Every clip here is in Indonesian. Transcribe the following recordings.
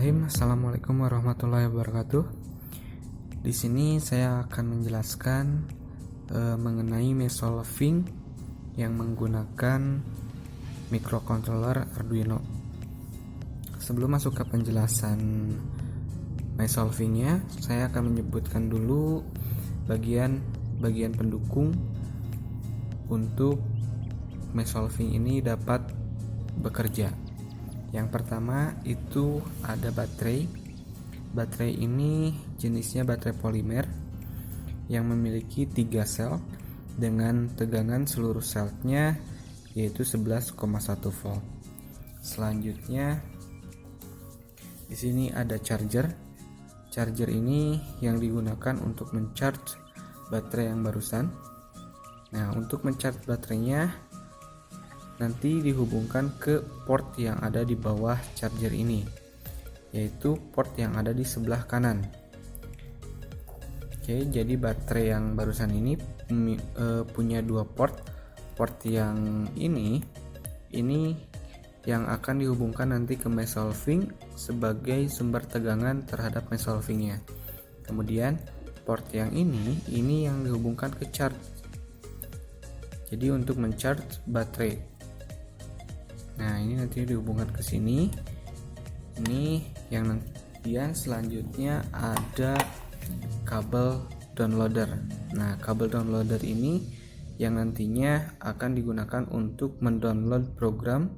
Bismillahirrahmanirrahim. Assalamualaikum warahmatullahi wabarakatuh. Di sini saya akan menjelaskan mengenai mesolving yang menggunakan microcontroller Arduino. Sebelum masuk ke penjelasan mesolvingnya, saya akan menyebutkan dulu bagian pendukung untuk mesolving ini dapat bekerja. Yang pertama itu ada baterai. Baterai ini jenisnya baterai polimer yang memiliki 3 sel dengan tegangan seluruh selnya yaitu 11,1 volt. Selanjutnya di sini ada charger. Charger ini yang digunakan untuk mencharge baterai yang barusan. Nah, untuk mencharge baterainya nanti dihubungkan ke port yang ada di bawah charger ini, yaitu port yang ada di sebelah kanan. Oke, jadi baterai yang barusan ini punya 2 port. Port yang ini yang akan dihubungkan nanti ke mesolving sebagai sumber tegangan terhadap mesolvingnya. Kemudian port yang ini yang dihubungkan ke charge. Jadi untuk mencharge baterai. Nah, ini nanti dihubungkan ke sini. Ini yang nantian selanjutnya ada kabel downloader. Nah, kabel downloader ini yang nantinya akan digunakan untuk mendownload program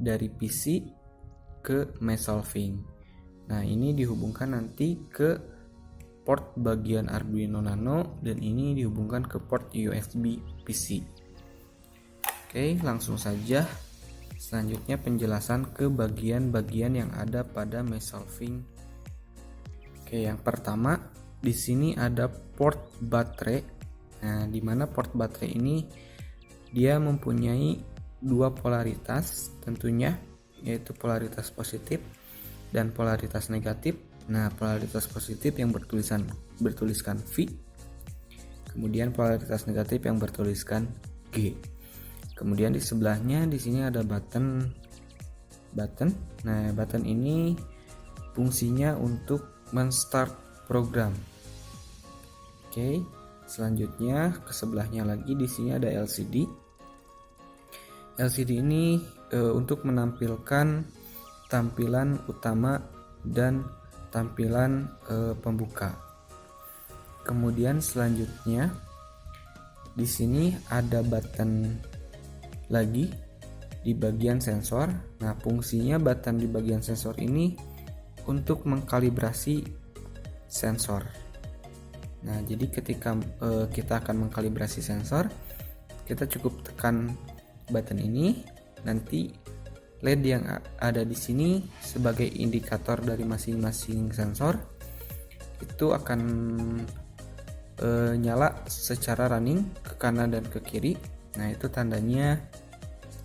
dari PC ke mesolving. Nah, ini dihubungkan nanti ke port bagian Arduino Nano dan ini dihubungkan ke port USB PC. Oke, langsung saja. Selanjutnya penjelasan ke bagian-bagian yang ada pada mesolving. Oke, yang pertama di sini ada port baterai. Nah, di mana port baterai ini dia mempunyai 2 polaritas tentunya, yaitu polaritas positif dan polaritas negatif. Nah, polaritas positif yang bertuliskan V, kemudian polaritas negatif yang bertuliskan G. Kemudian di sebelahnya di sini ada button. Nah, button ini fungsinya untuk men-start program. Oke, selanjutnya ke sebelahnya lagi di sini ada LCD. LCD ini untuk menampilkan tampilan utama dan tampilan pembuka. Kemudian selanjutnya di sini ada button lagi di bagian sensor. Nah, fungsinya button di bagian sensor ini untuk mengkalibrasi sensor. Nah, jadi ketika kita akan mengkalibrasi sensor, kita cukup tekan button ini, nanti LED yang ada di sini sebagai indikator dari masing-masing sensor itu akan nyala secara running ke kanan dan ke kiri. Nah, itu tandanya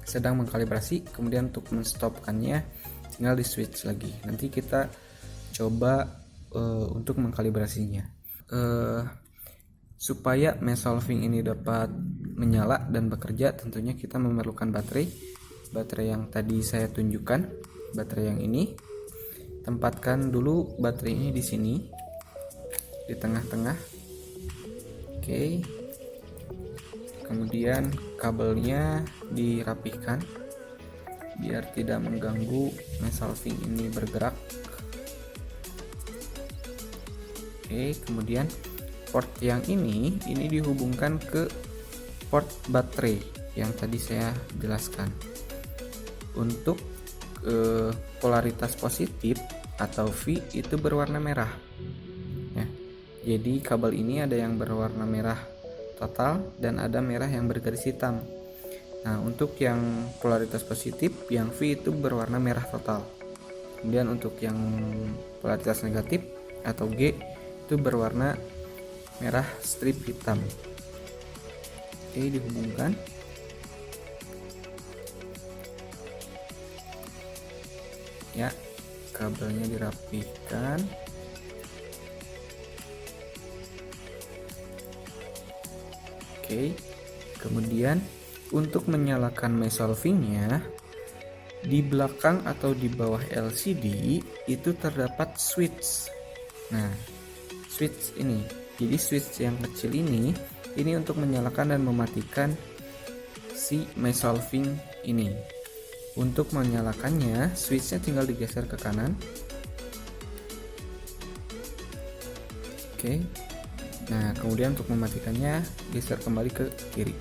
sedang mengkalibrasi. Kemudian untuk menstopkannya tinggal di switch lagi. Nanti kita coba untuk mengkalibrasinya. Supaya mesolving ini dapat menyala dan bekerja, tentunya kita memerlukan baterai yang tadi saya tunjukkan, baterai yang ini. Tempatkan dulu baterai ini di sini, di tengah-tengah. Oke. Kemudian kabelnya dirapihkan biar tidak mengganggu mesolving ini bergerak. Oke, kemudian port yang ini dihubungkan ke port baterai yang tadi saya jelaskan. Untuk polaritas positif atau V itu berwarna merah. Ya, jadi kabel ini ada yang berwarna merah total dan ada merah yang bergaris hitam. Nah, untuk yang polaritas positif yang V itu berwarna merah total. Kemudian untuk yang polaritas negatif atau G itu berwarna merah strip hitam. Oke, dihubungkan. Ya, kabelnya dirapihkan. Oke, kemudian untuk menyalakan mesolvingnya Di belakang atau di bawah LCD itu terdapat switch. Nah, switch ini. Jadi switch yang kecil ini untuk menyalakan dan mematikan si My Solving ini. Untuk menyalakannya, switchnya tinggal digeser ke kanan. Oke. Nah, kemudian untuk mematikannya geser kembali ke kiri.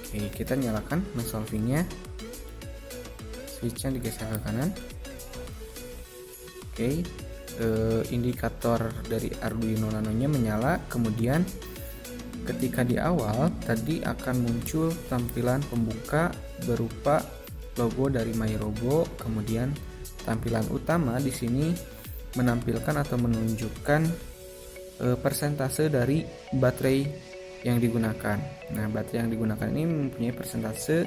Oke, kita nyalakan My Solving-nya. Switchnya digeser ke kanan. Oke, indikator dari Arduino Nano-nya menyala. Kemudian ketika di awal tadi akan muncul tampilan pembuka berupa logo dari MyRobo. Kemudian tampilan utama di sini menampilkan atau menunjukkan persentase dari baterai yang digunakan. Nah, baterai yang digunakan ini mempunyai persentase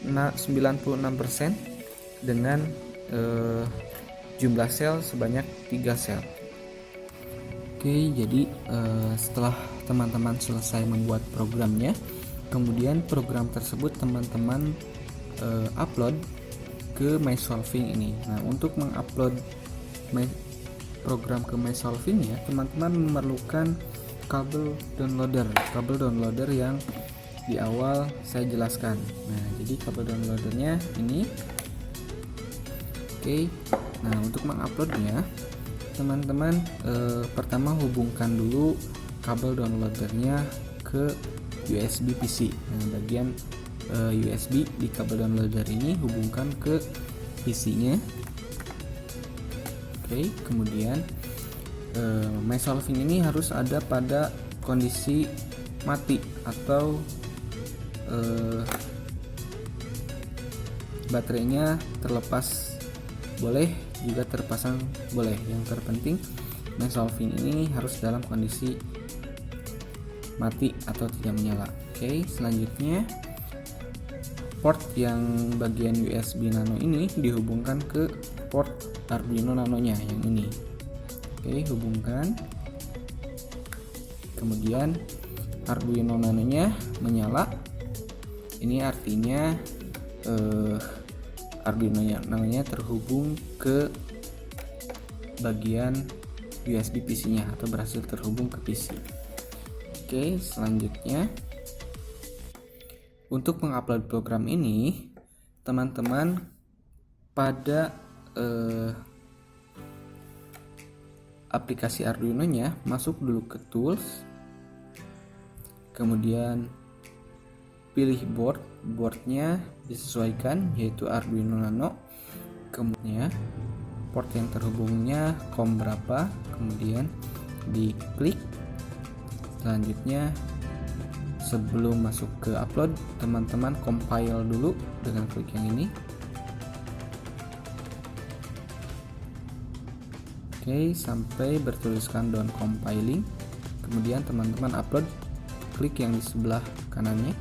96% dengan jumlah sel sebanyak 3 sel. Oke, jadi setelah teman-teman selesai membuat programnya, kemudian program tersebut teman-teman upload ke My Solving ini. Nah, untuk mengupload program ke My Solving ya, teman-teman memerlukan kabel downloader yang di awal saya jelaskan. Nah, jadi kabel downloadernya ini. Oke, nah untuk menguploadnya, teman-teman pertama hubungkan dulu kabel downloadernya ke USB PC. Nah, bagian USB di kabel downloader ini hubungkan ke PC-nya. Oke, kemudian My Solving ini harus ada pada kondisi mati atau baterainya terlepas boleh, juga terpasang boleh. Yang terpenting My Solving ini harus dalam kondisi mati atau tidak menyala. Oke, selanjutnya port yang bagian USB Nano ini dihubungkan ke port Arduino Nano-nya yang ini. Oke, hubungkan. Kemudian Arduino Nano-nya menyala. Ini artinya Arduino Nano-nya terhubung ke bagian USB PC-nya atau berhasil terhubung ke PC. Oke, selanjutnya untuk mengupload program ini, teman-teman pada aplikasi Arduino-nya masuk dulu ke Tools, kemudian pilih boardnya disesuaikan yaitu Arduino Nano, kemudian port yang terhubungnya COM berapa, kemudian diklik. Selanjutnya sebelum masuk ke upload, teman-teman compile dulu dengan klik yang ini. Oke, sampai bertuliskan done compiling. Kemudian teman-teman upload, klik yang di sebelah kanannya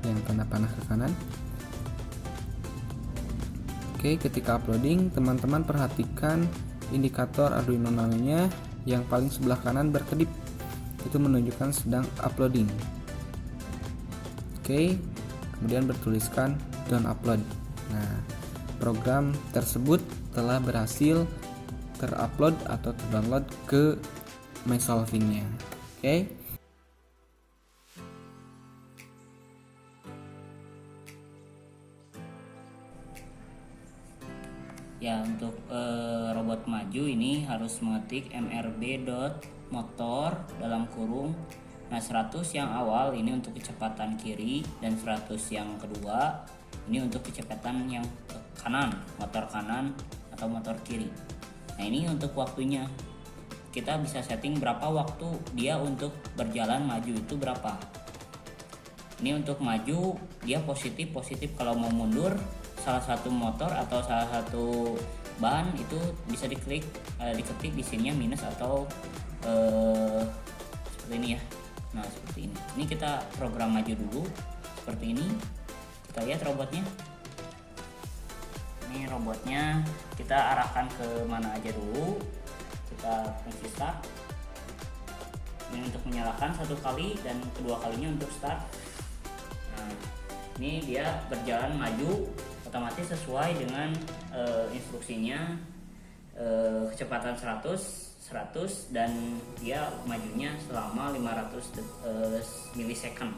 yang tanda panah ke kanan. Oke, ketika uploading, teman-teman perhatikan indikator Arduino Nano-nya yang paling sebelah kanan berkedip. Itu menunjukkan sedang uploading. Oke, kemudian bertuliskan done upload. Nah, program tersebut telah berhasil terupload atau terdownload ke My Solving-nya. Oke. Ya, untuk robot maju ini harus mengetik mrb.motor dalam kurung. Nah, 100 yang awal ini untuk kecepatan kiri dan 100 yang kedua ini untuk kecepatan yang ke kanan, motor kanan atau motor kiri. Nah, ini untuk waktunya. Kita bisa setting berapa waktu dia untuk berjalan maju itu berapa. Ini untuk maju dia positif, kalau mau mundur salah satu motor atau salah satu bahan itu bisa diketik di sininya minus atau seperti ini ya. Nah, seperti ini. Ini kita program maju dulu seperti ini. Kita lihat robotnya. Ini robotnya kita arahkan ke mana aja dulu. Kita kunci start. Ini untuk menyalakan satu kali dan kedua kalinya untuk start. Nah, ini dia berjalan maju otomatis sesuai dengan instruksinya, kecepatan 100 dan dia majunya selama 500 milisecond.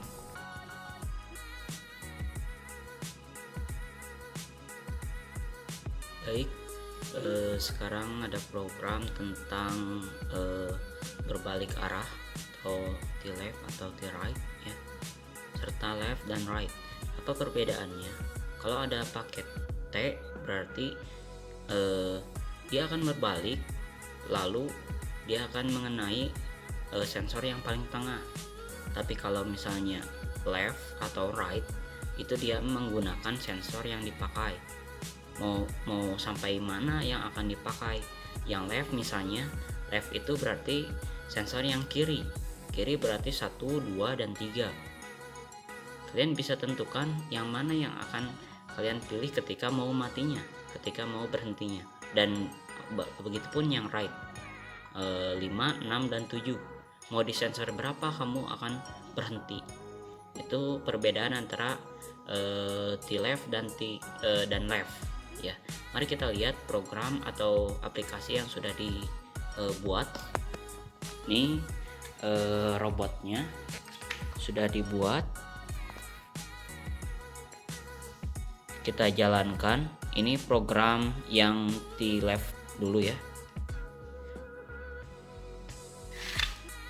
Baik, sekarang ada program tentang berbalik arah atau T-left atau T-right ya, serta left dan right. Apa perbedaannya? Kalau ada paket T berarti dia akan berbalik, lalu dia akan mengenai sensor yang paling tengah. Tapi kalau misalnya left atau right, itu dia menggunakan sensor yang dipakai. Mau sampai mana yang akan dipakai. Yang left misalnya, left itu berarti sensor yang kiri berarti 1, 2, dan 3. Kalian bisa tentukan yang mana yang akan kalian pilih ketika mau matinya, ketika mau berhentinya. Dan begitupun yang right, 5, 6, dan 7. Mau di sensor berapa kamu akan berhenti. Itu perbedaan antara T-left dan left ya. Mari kita lihat program atau aplikasi yang sudah dibuat. Ini robotnya sudah dibuat, kita jalankan. Ini program yang T-left dulu ya.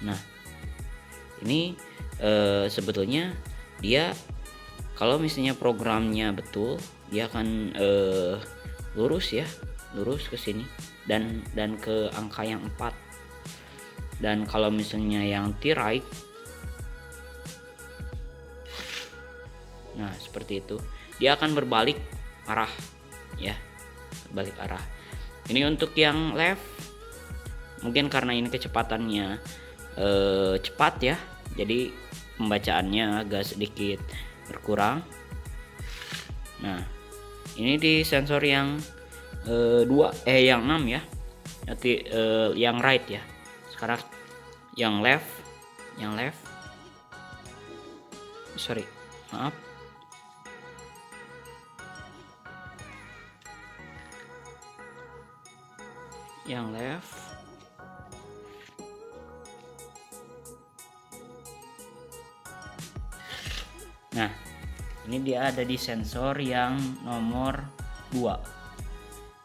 Nah, ini sebetulnya dia kalau misalnya programnya betul, dia akan lurus ya, lurus ke sini dan ke angka yang 4. Dan kalau misalnya yang T-right, nah seperti itu, dia akan berbalik arah ya, berbalik arah. Ini untuk yang left, mungkin karena ini kecepatannya cepat ya, jadi pembacaannya agak sedikit berkurang. Nah, ini di sensor yang 6 ya, yang right ya. Sekarang yang left, sorry, maaf. Yang left, nah ini dia ada di sensor yang nomor 2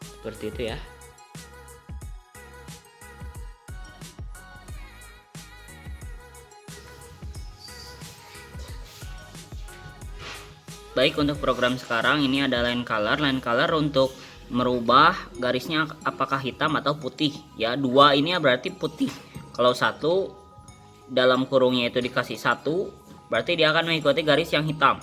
seperti itu ya. Baik, untuk program sekarang ini ada line color untuk merubah garisnya apakah hitam atau putih ya. 2 ini berarti putih. Kalau 1 dalam kurungnya itu dikasih 1, berarti dia akan mengikuti garis yang hitam.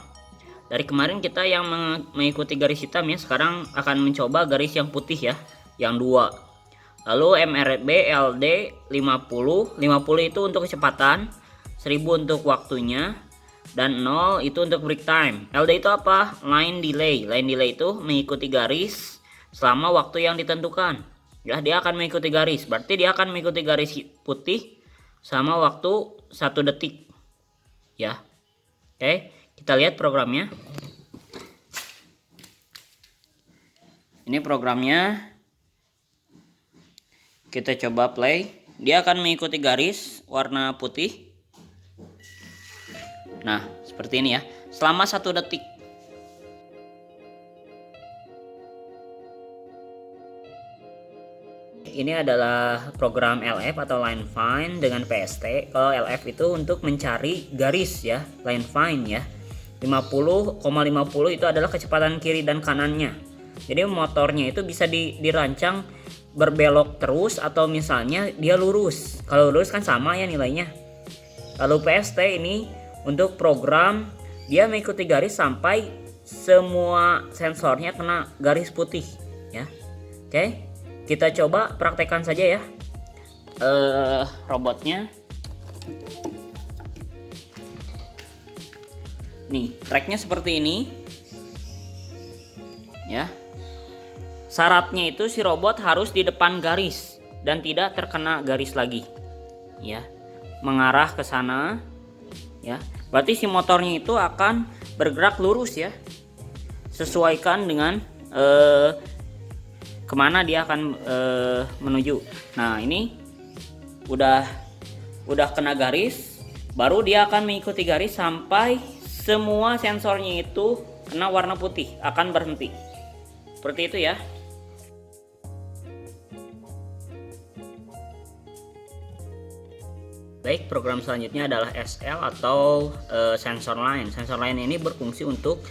Dari kemarin kita yang mengikuti garis hitam ya, sekarang akan mencoba garis yang putih ya, yang 2. Lalu MRB LD 50 itu untuk kecepatan, 1000 untuk waktunya, dan 0 itu untuk break time. LD itu apa? Line delay. Line delay itu mengikuti garis selama waktu yang ditentukan. Ya, dia akan mengikuti garis. Berarti dia akan mengikuti garis putih sama waktu 1 detik. Ya. Oke, kita lihat programnya. Ini programnya. Kita coba play. Dia akan mengikuti garis warna putih. Nah, seperti ini ya. Selama 1 detik. Ini adalah program LF atau line find dengan PST. Kalau LF itu untuk mencari garis ya, line find ya. 50,50 itu adalah kecepatan kiri dan kanannya. Jadi motornya itu bisa dirancang berbelok terus atau misalnya dia lurus. Kalau lurus kan sama ya nilainya. Lalu PST ini untuk program dia mengikuti garis sampai semua sensornya kena garis putih ya. Oke. Kita coba praktekkan saja ya robotnya. Nih, tracknya seperti ini ya. Syaratnya itu si robot harus di depan garis dan tidak terkena garis lagi ya, mengarah ke sana ya. Berarti si motornya itu akan bergerak lurus ya. sesuaikan dengan kemana dia akan menuju. Nah, ini udah kena garis, baru dia akan mengikuti garis sampai semua sensornya itu kena warna putih, akan berhenti. Seperti itu ya. Baik, program selanjutnya adalah SL atau sensor line. Sensor line ini berfungsi untuk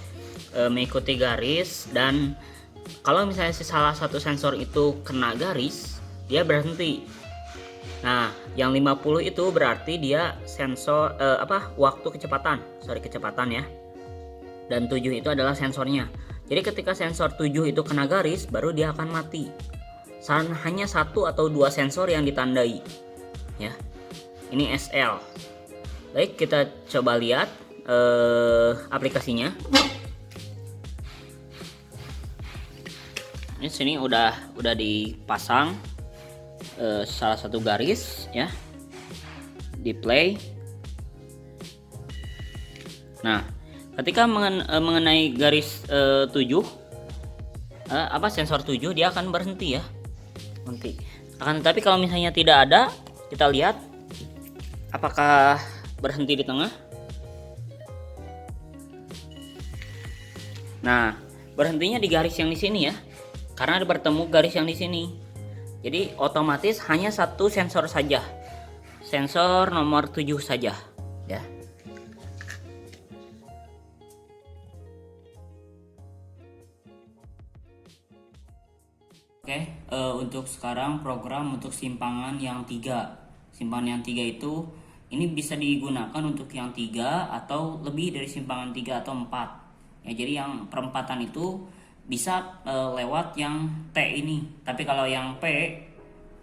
mengikuti garis, dan kalau misalnya salah satu sensor itu kena garis, dia berhenti. Nah, yang 50 itu berarti dia sensor waktu kecepatan ya. Dan 7 itu adalah sensornya. Jadi ketika sensor 7 itu kena garis, baru dia akan mati. Hanya 1 atau 2 sensor yang ditandai. Ya. Ini SL. Baik, kita coba lihat aplikasinya. Ini sini udah dipasang salah satu garis ya, di play. Nah, ketika mengenai garis 7 sensor 7, dia akan berhenti ya, berhenti. Tapi kalau misalnya tidak ada, kita lihat apakah berhenti di tengah. Nah, berhentinya di garis yang di sini ya, karena bertemu garis yang di sini. Jadi otomatis hanya satu sensor saja, sensor nomor 7 saja ya. Oke, untuk sekarang program untuk simpangan yang 3. Simpangan yang 3 itu ini bisa digunakan untuk yang 3 atau lebih dari simpangan 3 atau 4. Ya, jadi yang perempatan itu bisa lewat yang T ini. Tapi kalau yang P,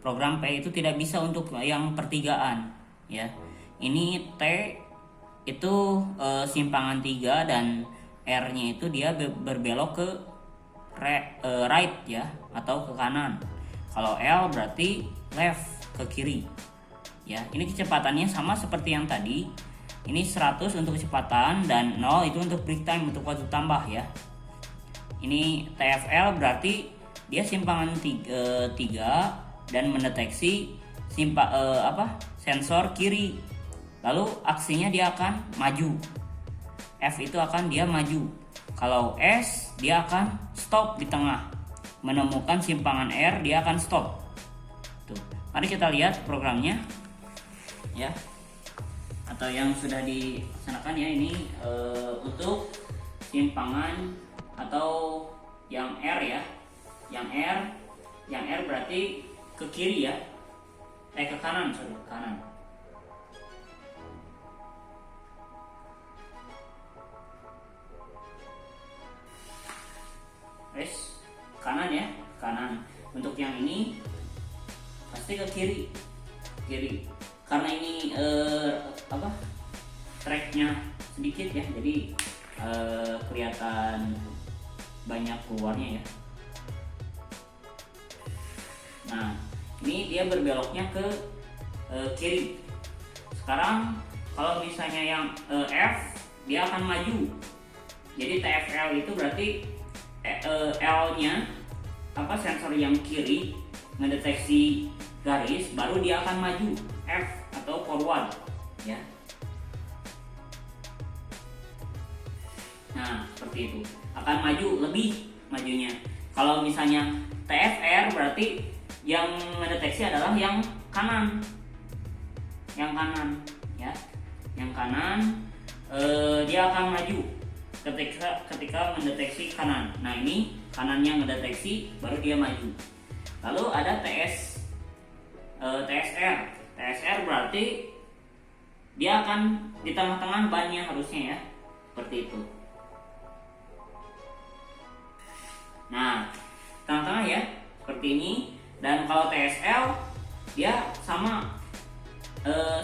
program P itu tidak bisa untuk yang pertigaan ya. Ini T itu simpangan 3 dan R-nya itu dia berbelok ke right ya, atau ke kanan. Kalau L berarti left, ke kiri ya. Ini kecepatannya sama seperti yang tadi. Ini 100 untuk kecepatan dan 0 itu untuk break time, untuk waktu tambah ya. Ini TFL berarti dia simpangan 3 dan mendeteksi sensor kiri. Lalu aksinya dia akan maju. F itu akan dia maju. Kalau S dia akan stop di tengah. Menemukan simpangan R, dia akan stop. Tuh. Mari kita lihat programnya ya, atau yang sudah dilaksanakan ya. Ini untuk simpangan atau yang R ya. Yang R berarti ke kiri ya. Ke kanan, ke kanan. Kanan ya, kanan. Untuk yang ini pasti ke kiri. Karena ini tracknya sedikit ya, jadi kelihatan banyak keluarnya ya. Nah, ini dia berbeloknya ke kiri. Sekarang kalau misalnya yang F, dia akan maju. Jadi TFL itu berarti L-nya sensor yang kiri ngedeteksi garis, baru dia akan maju, F atau forward ya. Nah, seperti itu, akan maju, lebih majunya. Kalau misalnya TFR berarti yang mendeteksi adalah yang kanan ya. Yang kanan dia akan maju ketika mendeteksi kanan. Nah, ini kanannya mendeteksi, baru dia maju. Lalu ada TSR berarti dia akan di tengah-tengah bannya harusnya ya, seperti itu. Nah, tengah-tengah ya, seperti ini. Dan kalau TSL dia sama,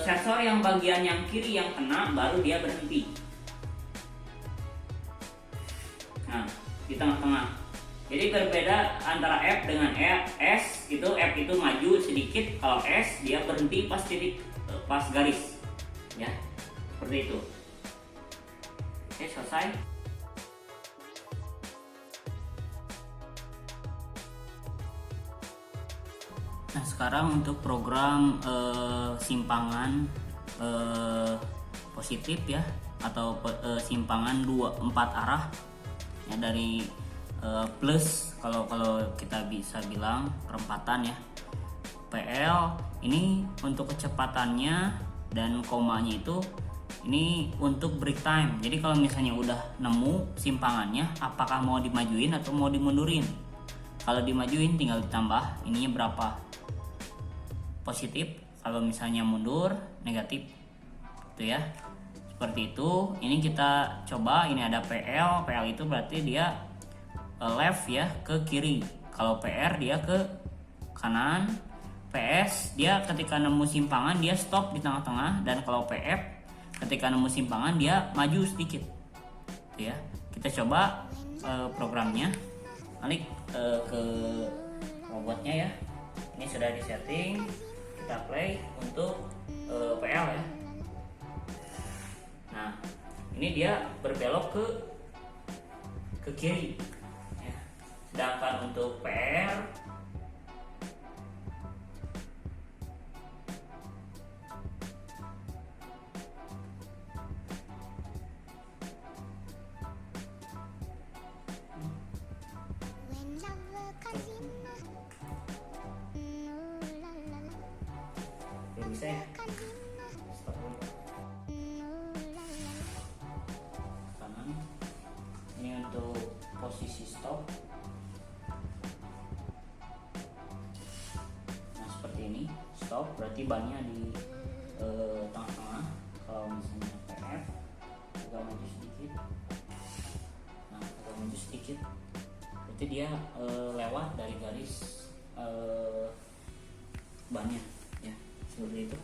sensor yang bagian yang kiri yang kena, baru dia berhenti. Nah, di tengah-tengah. Jadi berbeda antara F dengan S. Itu F itu maju sedikit, kalau S dia berhenti pas garis ya, seperti itu. Oke, selesai. Nah, sekarang untuk program simpangan positif ya, atau simpangan 4 arah ya, dari plus, kalau kita bisa bilang perempatan ya. PL ini untuk kecepatannya, dan komanya itu ini untuk break time. Jadi kalau misalnya udah nemu simpangannya, apakah mau dimajuin atau mau dimundurin. Kalau dimajuin tinggal ditambah ininya berapa, positif. Kalau misalnya mundur, negatif, itu ya. Seperti itu. Ini kita coba, ini ada PL itu berarti dia left ya, ke kiri. Kalau PR dia ke kanan. PS dia ketika nemu simpangan dia stop di tengah-tengah, dan kalau PF ketika nemu simpangan dia maju sedikit, gitu ya. Kita coba programnya, balik ke robotnya ya. Ini sudah disetting, kita play untuk PL ya. Nah, ini dia berbelok ke kiri ya. Sedangkan untuk PR belum bisa ya. Stop dulu. Kanan. Ini untuk posisi stop. Nah, seperti ini. Stop berarti bannya di tengah-tengah. Kalau misalnya PF agak maju sedikit. Nah, agak maju sedikit. Berarti dia lewat dari garis bannya ya, seperti itu.